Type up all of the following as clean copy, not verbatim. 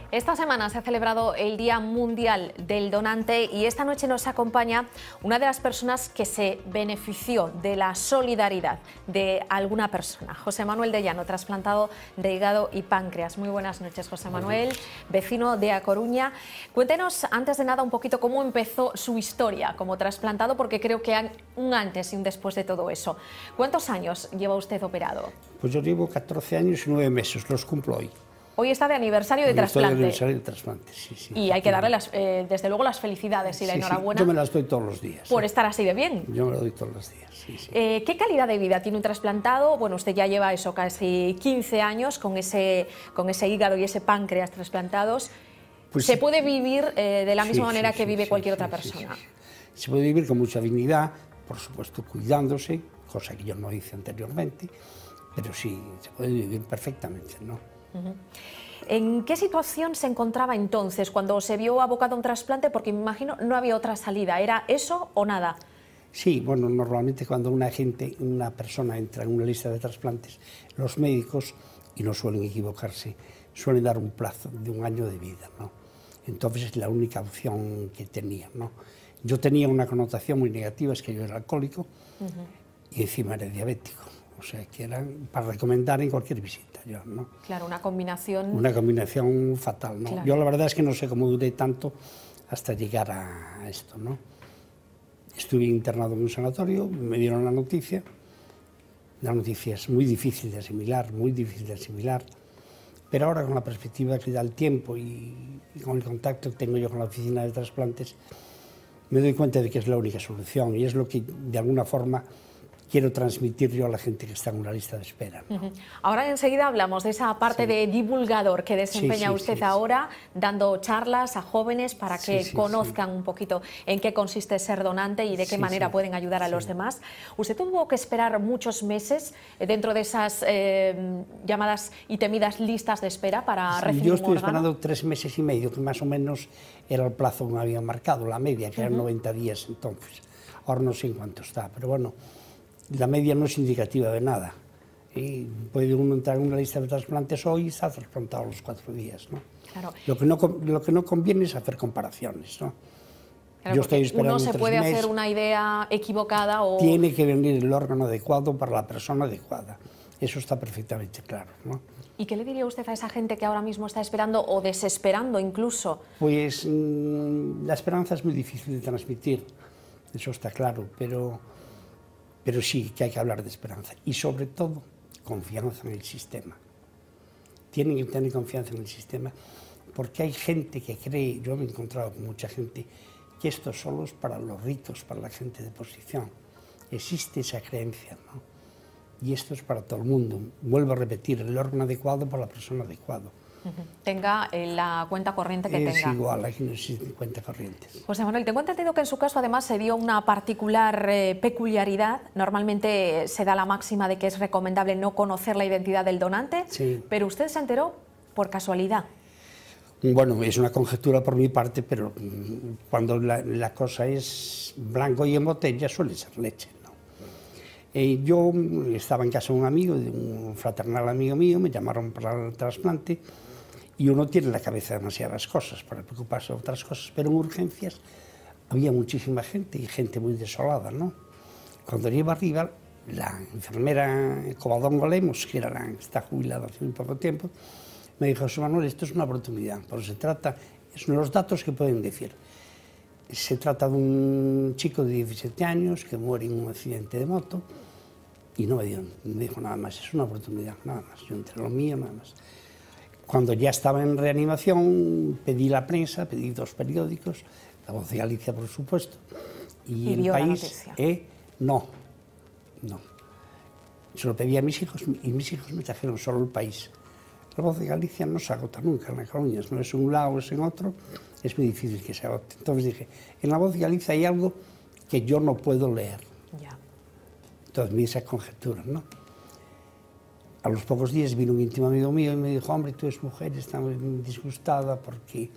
Esta semana se ha celebrado el Día Mundial del Donante y esta noche nos acompaña una de las personas que se benefició de la solidaridad de alguna persona, José Manuel de Llano, trasplantado de hígado y páncreas. Muy buenas noches, José Manuel, vecino de A Coruña. Cuéntenos, antes de nada, un poquito cómo empezó su historia como trasplantado, porque creo que hay un antes y un después de todo eso. ¿Cuántos años lleva usted operado? Pues yo llevo 14 años y 9 meses, los cumplo hoy. Hoy está de aniversario de trasplante. De aniversario de trasplante, sí, sí. Y hay que darle, desde luego, las felicidades y la enhorabuena. Yo me las doy todos los días. Por estar así de bien. Yo me las doy todos los días, sí. ¿Qué calidad de vida tiene un trasplantado? Bueno, usted ya lleva eso casi 15 años con ese hígado y ese páncreas trasplantados. Pues ¿se puede vivir de la misma manera que vive cualquier otra persona? Se puede vivir con mucha dignidad, por supuesto cuidándose, cosa que yo no hice anteriormente, pero sí, se puede vivir perfectamente, ¿no? ¿En qué situación se encontraba entonces cuando se vio abocado a un trasplante? Porque me imagino no había otra salida, ¿era eso o nada? Sí, bueno, normalmente cuando una persona entra en una lista de trasplantes, los médicos, y no suelen equivocarse, suelen dar un plazo de 1 año de vida, ¿no? Entonces es la única opción que tenía, ¿no? Yo tenía una connotación muy negativa, es que yo era alcohólico y encima era diabético. O sea, que eran para recomendar en cualquier visita, yo, ¿no? Claro, una combinación... Una combinación fatal, ¿no? Claro. Yo la verdad es que no sé cómo duré tanto hasta llegar a esto, ¿no? Estuve internado en un sanatorio, me dieron la noticia. La noticia es muy difícil de asimilar, pero ahora con la perspectiva que da el tiempo y con el contacto que tengo yo con la oficina de trasplantes, me doy cuenta de que es la única solución y es lo que de alguna forma quiero transmitir yo a la gente que está en una lista de espera, ¿no? Ahora enseguida hablamos de esa parte de divulgador que desempeña usted ahora, dando charlas a jóvenes para que conozcan un poquito en qué consiste ser donante y de qué manera pueden ayudar a los demás. Usted tuvo que esperar muchos meses dentro de esas llamadas y temidas listas de espera para recibir un órgano. Yo estuve esperando 3 meses y medio, que más o menos era el plazo que me habían marcado, la media, que eran 90 días entonces. Ahora no sé en cuánto está, pero bueno, la media no es indicativa de nada. Y puede uno entrar en una lista de trasplantes hoy y está trasplantado a los 4 días, ¿no? Claro. Lo que no conviene es hacer comparaciones, ¿no? Claro, yo estoy esperando uno se puede hacer una idea equivocada o... Tiene que venir el órgano adecuado para la persona adecuada. Eso está perfectamente claro, ¿no? ¿Y qué le diría usted a esa gente que ahora mismo está esperando o desesperando incluso? Pues la esperanza es muy difícil de transmitir, eso está claro, pero sí que hay que hablar de esperanza y sobre todo confianza en el sistema. Tienen que tener confianza en el sistema porque hay gente que cree, yo me he encontrado con mucha gente, que esto solo es para los ricos, para la gente de posición. Existe esa creencia, ¿no? Y esto es para todo el mundo. Vuelvo a repetir, el órgano adecuado para la persona adecuada. Tenga la cuenta corriente que tenga. Es igual, aquí no existen cuentas corrientes. José Manuel, tengo entendido que en su caso además se dio una particular peculiaridad. Normalmente se da la máxima de que es recomendable no conocer la identidad del donante, pero usted se enteró por casualidad. Bueno, es una conjetura por mi parte, pero cuando la cosa es blanco y en botella suele ser leche, ¿no? Yo estaba en casa de un amigo, de un fraternal amigo mío, me llamaron para el trasplante y uno tiene en la cabeza demasiadas cosas para preocuparse de otras cosas, pero en urgencias había muchísima gente y gente muy desolada, ¿no? Cuando llego arriba, la enfermera Covadonga Lemos, que está jubilada hace muy poco tiempo, me dijo: José Manuel, esto es una oportunidad, pero se trata, es uno de los datos que pueden decir. Se trata de un chico de 17 años que muere en un accidente de moto y no me dijo nada más, es una oportunidad, nada más, yo entre lo mío, nada más. Cuando ya estaba en reanimación, pedí la prensa, pedí 2 periódicos, La Voz de Galicia, por supuesto, y El País, no. Se lo pedí a mis hijos y mis hijos me trajeron solo El País. La Voz de Galicia no se agota nunca en La Coruña, no es en un lado o es en otro, es muy difícil que se agote. Entonces dije, en La Voz de Galicia hay algo que yo no puedo leer. Ya. Entonces me hice conjeturas, ¿no? A los pocos días vino un íntimo amigo mío y me dijo: hombre, tú eres mujer, está muy disgustada porque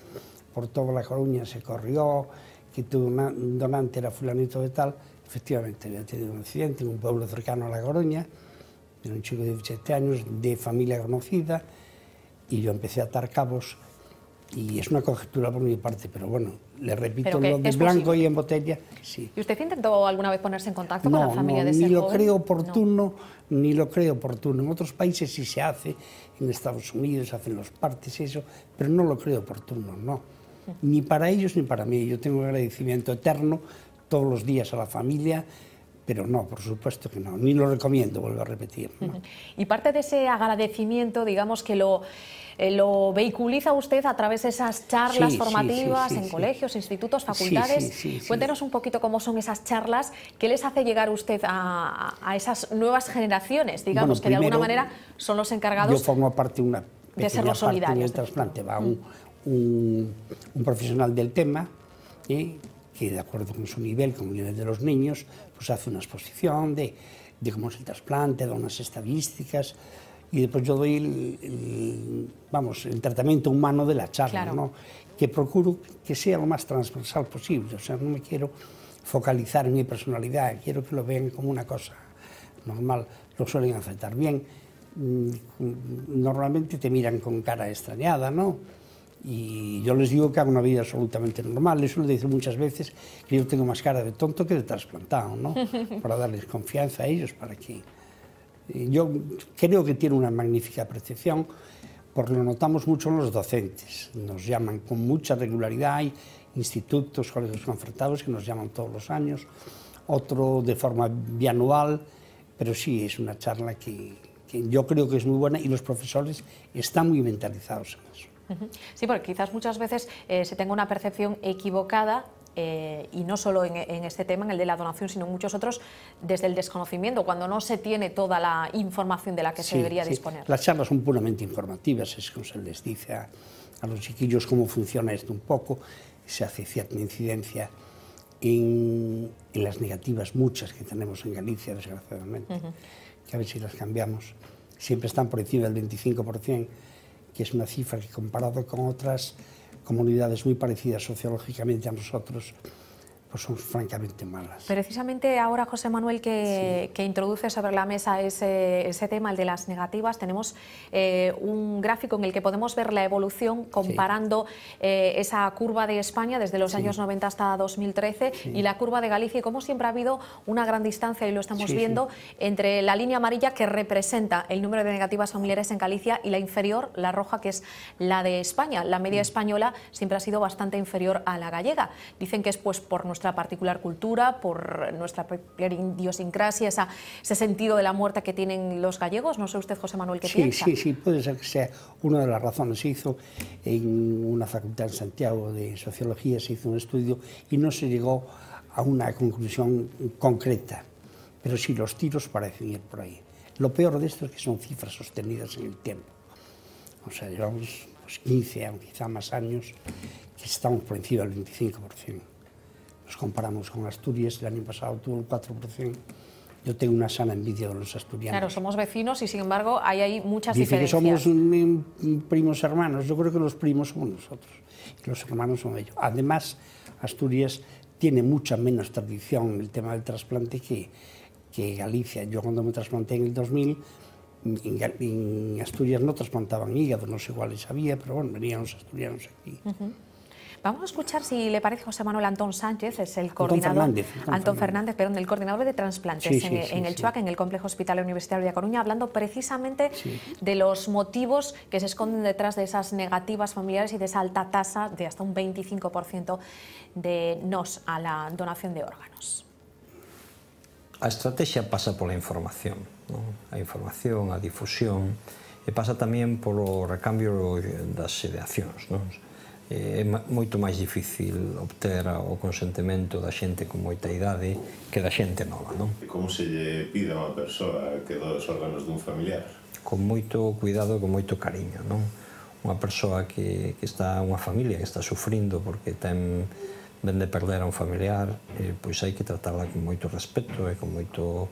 por toda La Coruña se corrió, que tu donante era fulanito de tal. Efectivamente, había tenido un accidente en un pueblo cercano a La Coruña Era un chico de 17 años, de familia conocida, y yo empecé a atar cabos, y es una conjetura por mi parte, pero bueno, le repito lo de blanco y en botella, sí. ¿Y usted intentó alguna vez ponerse en contacto con la familia de ese joven? No, ni lo creo oportuno, ni lo creo oportuno. En otros países sí se hace, en Estados Unidos hacen los partes y eso, pero no lo creo oportuno, no. Ni para ellos ni para mí. Yo tengo un agradecimiento eterno todos los días a la familia, pero no, por supuesto que no, ni lo recomiendo, vuelvo a repetir. ¿No? Y parte de ese agradecimiento, digamos que lo vehiculiza usted a través de esas charlas formativas en colegios, institutos, facultades. Cuéntenos un poquito cómo son esas charlas, qué les hace llegar usted a esas nuevas generaciones, digamos, que de alguna manera son los encargados yo formo parte de ser los solidarios del trasplante. Va un profesional del tema, que de acuerdo con su nivel, con el nivel de los niños, pues hace una exposición de cómo es el trasplante, da unas estadísticas, y después yo doy el tratamiento humano de la charla, claro, ¿no? Que procuro que sea lo más transversal posible, o sea, no me quiero focalizar en mi personalidad, quiero que lo vean como una cosa normal, lo suelen aceptar bien. Normalmente te miran con cara extrañada, ¿no? Y yo les digo que hago una vida absolutamente normal. Les suelo decir muchas veces que yo tengo más cara de tonto que de trasplantado, ¿no? Para darles confianza a ellos, para que... Yo creo que tiene una magnífica percepción, porque lo notamos mucho en los docentes. Nos llaman con mucha regularidad, hay institutos, colegios concertados que nos llaman todos los años, otro de forma bianual, pero sí, es una charla que yo creo que es muy buena y los profesores están muy mentalizados en eso. Sí, porque quizás muchas veces se tenga una percepción equivocada, y no solo en este tema, en el de la donación, sino en muchos otros, desde el desconocimiento, cuando no se tiene toda la información de la que se debería disponer. Las charlas son puramente informativas, es como se les dice a los chiquillos cómo funciona esto un poco, se hace cierta incidencia en las negativas, muchas que tenemos en Galicia, desgraciadamente, que a ver si las cambiamos, siempre están por encima del 25%, que es una cifra que comparado con otras comunidades muy parecidas sociológicamente a nosotros, pues son francamente malas. Precisamente ahora, José Manuel, que introduce sobre la mesa ese tema, el de las negativas, tenemos un gráfico en el que podemos ver la evolución comparando esa curva de España desde los años 90 hasta 2013 y la curva de Galicia, y como siempre ha habido una gran distancia, y lo estamos viendo, entre la línea amarilla, que representa el número de negativas familiares en Galicia, y la inferior, la roja, que es la de España. La media española siempre ha sido bastante inferior a la gallega. Dicen que es pues por nuestra particular cultura, por nuestra peculiar idiosincrasia, ese sentido de la muerte que tienen los gallegos. No sé usted, José Manuel, ¿qué piensa? Sí, puede ser que sea una de las razones. Se hizo en una facultad en Santiago de Sociología, se hizo un estudio y no se llegó a una conclusión concreta, pero sí los tiros parecen ir por ahí. Lo peor de esto es que son cifras sostenidas en el tiempo. O sea, llevamos 15 o quizá más años que estamos por encima del 25%. Nos comparamos con Asturias, el año pasado tuvo el 4%. Yo tengo una sana envidia de los asturianos. Claro, somos vecinos y sin embargo hay muchas diferencias. Dice que somos primos hermanos. Yo creo que los primos somos nosotros y los hermanos son ellos. Además, Asturias tiene mucha menos tradición en el tema del trasplante que Galicia. Yo cuando me trasplanté en el 2000, en Asturias no trasplantaban hígado, no sé cuáles había, pero bueno, venían los asturianos aquí. Vamos a escuchar, si le parece, José Manuel, Antón Sánchez, es el coordinador, Antón Fernández, perdón, el coordinador de trasplantes en el CHUAC, en el Complejo Hospitalario Universitario de A Coruña, hablando precisamente de los motivos que se esconden detrás de esas negativas familiares y de esa alta tasa de hasta un 25% de nos a la donación de órganos. A estrategia pasa pola información, non? A información, a difusión, e pasa tamén polo recambio das ideacións, non? É moito máis difícil obter o consentimento da xente con moita idade que da xente nova, non? Como se lle pide a unha persoa que doe os órganos dun familiar? Con moito cuidado e con moito cariño, non? Unha persoa que está, unha familia que está sufrindo porque ven de perder a un familiar, pois hai que tratarla con moito respeto e con moito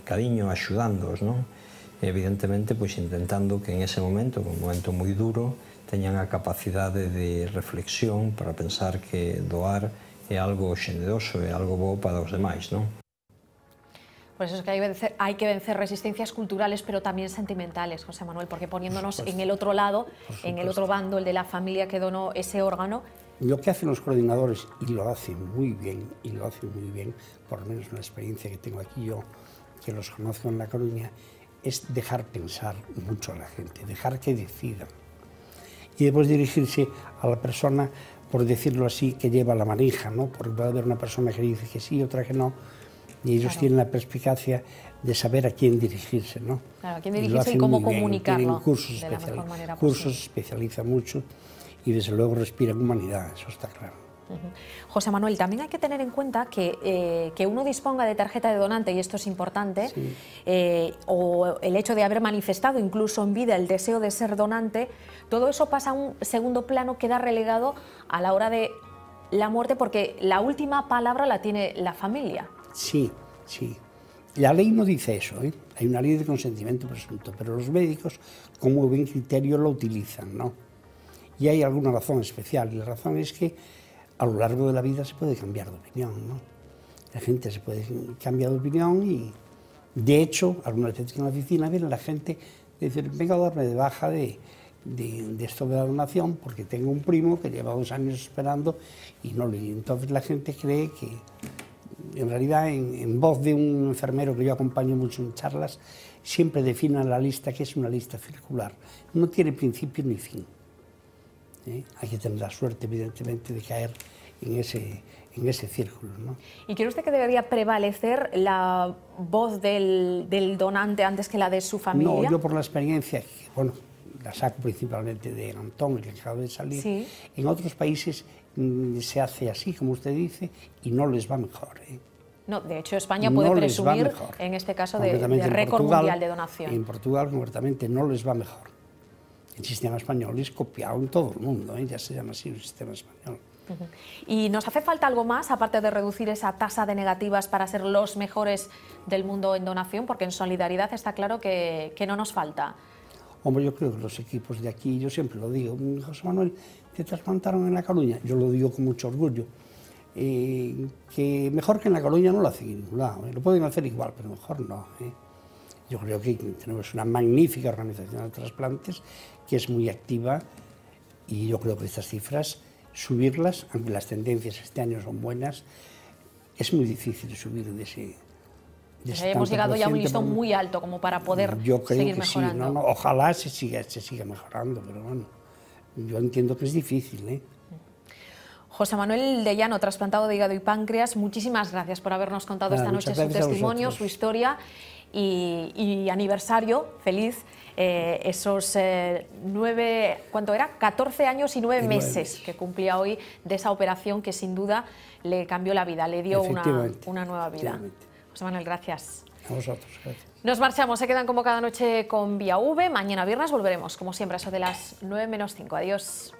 cariño, axudándoos, non? Evidentemente, pois intentando que en ese momento, un momento moi duro, teñan a capacidade de reflexión para pensar que doar é algo xeneroso, é algo bo para os demais, non? Por eso es que hay que vencer resistencias culturales, pero también sentimentales, José Manuel, porque poniéndonos en el otro lado, en el otro bando, el de la familia que donó ese órgano. Lo que hacen los coordinadores, y lo hacen muy bien, por lo menos una experiencia que tengo aquí yo, que los conozco en La Coruña, es dejar pensar mucho a la gente, dejar que decidan. Y después dirigirse a la persona, por decirlo así, que lleva la manija, ¿no? Porque puede haber una persona que dice que sí, otra que no, y ellos tienen la perspicacia de saber a quién dirigirse, ¿no? Claro, a quién dirigirse y cómo comunicarlo tienen cursos de la mejor manera cursos, posible. especializan mucho y desde luego respiran humanidad, eso está claro. José Manuel, también hay que tener en cuenta que uno disponga de tarjeta de donante, y esto es importante, Sí. O el hecho de haber manifestado incluso en vida el deseo de ser donante, todo eso pasa a un segundo plano, queda relegado a la hora de la muerte, porque la última palabra la tiene la familia. Sí, sí. La ley no dice eso, ¿eh? Hay una ley de consentimiento presunto, pero los médicos, como buen criterio, lo utilizan, ¿no? Y hay alguna razón especial, y la razón es que a lo largo de la vida se puede cambiar de opinión, ¿no? La gente se puede cambiar de opinión y, de hecho, algunas veces en la oficina viene la gente y dice, venga a darme de baja de esto de la donación porque tengo un primo que lleva 2 años esperando y no le... Entonces la gente cree que, en realidad, en voz de un enfermero que yo acompaño mucho en charlas, siempre define la lista que es una lista circular. No tiene principio ni fin. Hay que tener la suerte, evidentemente, de caer en ese círculo, ¿no? ¿Y cree usted que debería prevalecer la voz del donante antes que la de su familia? No, yo por la experiencia, bueno, la saco principalmente de Antón, el que acaba de salir, sí. En otros países se hace así, como usted dice, y no les va mejor, ¿eh? No, de hecho España puede presumir, en este caso, de récord mundial de donación. En Portugal, concretamente, no les va mejor. El sistema español es copiado en todo el mundo, ¿eh? Ya se llama así el sistema español. ¿Y nos hace falta algo más, aparte de reducir esa tasa de negativas para ser los mejores del mundo en donación? Porque en solidaridad está claro que no nos falta. Hombre, yo creo que los equipos de aquí, yo siempre lo digo, José Manuel, te trasplantaron en La Coruña, yo lo digo con mucho orgullo, que mejor que en La Coruña no lo hacen en ningún lado, lo pueden hacer igual, pero mejor no. Yo creo que tenemos una magnífica organización de trasplantes que es muy activa y yo creo que estas cifras, subirlas, aunque las tendencias este año son buenas, es muy difícil subir de ese... hemos llegado ya a un listón muy alto como para poder seguir mejorando. Sí, ojalá se siga mejorando, pero bueno, yo entiendo que es difícil, ¿eh? José Manuel de Llano, trasplantado de hígado y páncreas, muchísimas gracias por habernos contado esta noche su testimonio, su historia y aniversario feliz, esos 14 años y 9 meses que cumplía hoy de esa operación que sin duda le cambió la vida, le dio una nueva vida. José Manuel, gracias. A vosotros, gracias. Nos marchamos, se quedan como cada noche con Vía V. Mañana viernes volveremos, como siempre, a eso de las 9 menos 5. Adiós.